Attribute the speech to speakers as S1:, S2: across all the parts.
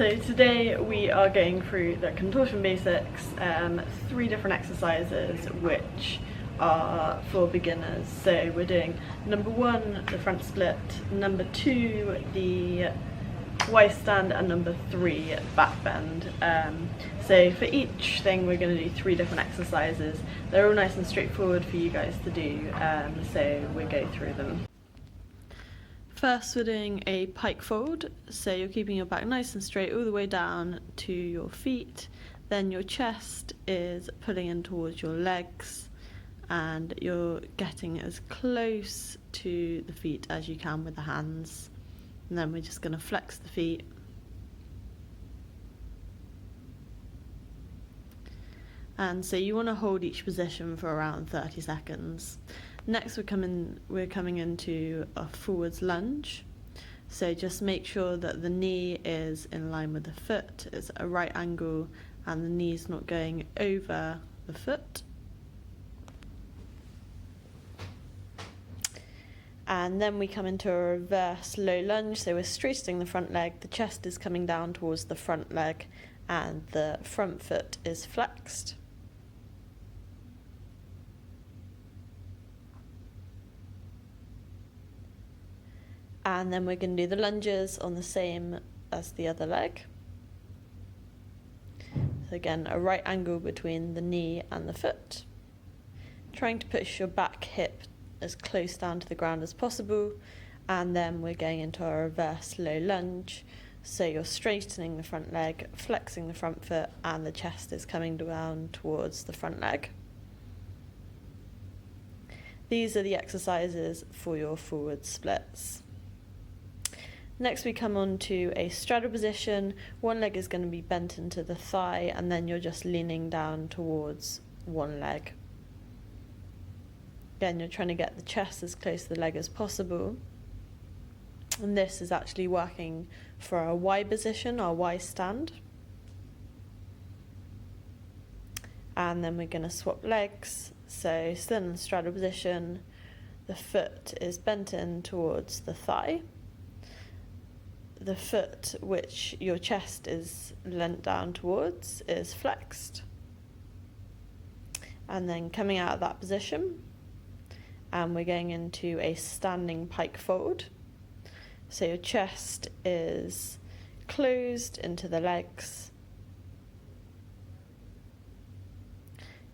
S1: So today we are going through the contortion basics, 3 different exercises which are for beginners. So we're doing number 1, the front split, number 2, the Y stand, and number 3, back bend. So for each thing we're going to do 3 different exercises. They're all nice and straightforward for you guys to do, so we'll go through them. First we're doing a pike fold, so you're keeping your back nice and straight all the way down to your feet, then your chest is pulling in towards your legs and you're getting as close to the feet as you can with the hands, and then we're just going to flex the feet. And so you want to hold each position for around 30 seconds. Next we're coming into a forwards lunge. So just make sure that the knee is in line with the foot, it's at a right angle and the knee's not going over the foot. And then we come into a reverse low lunge, so we're straightening the front leg, the chest is coming down towards the front leg and the front foot is flexed. And then we're going to do the lunges on the same as the other leg. So again, a right angle between the knee and the foot. Trying to push your back hip as close down to the ground as possible. And then we're going into a reverse low lunge. So you're straightening the front leg, flexing the front foot, and the chest is coming down towards the front leg. These are the exercises for your forward splits. Next we come on to a straddle position. One leg is going to be bent into the thigh and then you're just leaning down towards one leg. Again, you're trying to get the chest as close to the leg as possible. And this is actually working for our Y position, our Y stand. And then we're going to swap legs. So still in the straddle position, the foot is bent in towards the thigh. The foot which your chest is leant down towards is flexed. And then coming out of that position, and we're going into a standing pike fold. So your chest is closed into the legs.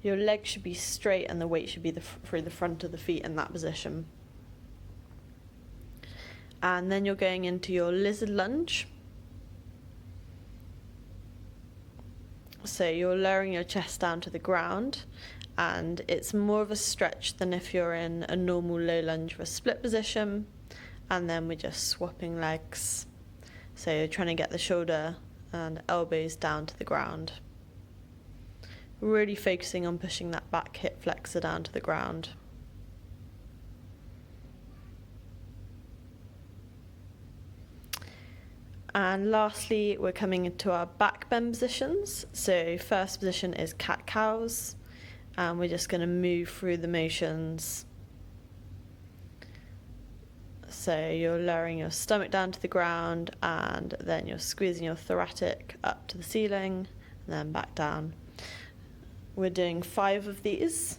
S1: Your legs should be straight and the weight should be through the front of the feet in that position. And then you're going into your lizard lunge. So you're lowering your chest down to the ground, and it's more of a stretch than if you're in a normal low lunge or a split position. And then we're just swapping legs. So you're trying to get the shoulder and elbows down to the ground. Really focusing on pushing that back hip flexor down to the ground. And lastly, we're coming into our back bend positions. So first position is cat-cows, and we're just going to move through the motions. So you're lowering your stomach down to the ground, and then you're squeezing your thoracic up to the ceiling, and then back down. We're doing 5 of these.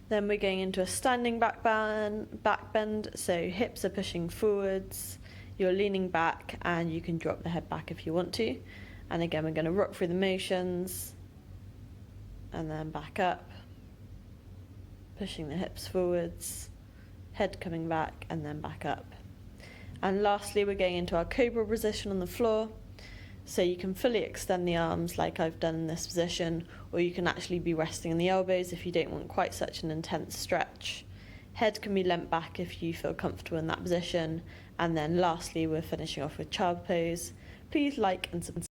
S1: Then we're going into a standing back bend, so hips are pushing forwards, you're leaning back and you can drop the head back if you want to. And again, we're going to rock through the motions and then back up, pushing the hips forwards, head coming back and then back up. And lastly, we're going into our cobra position on the floor. So you can fully extend the arms like I've done in this position, or you can actually be resting on the elbows if you don't want quite such an intense stretch. Head can be leant back if you feel comfortable in that position. And then lastly, we're finishing off with child pose. Please like and subscribe.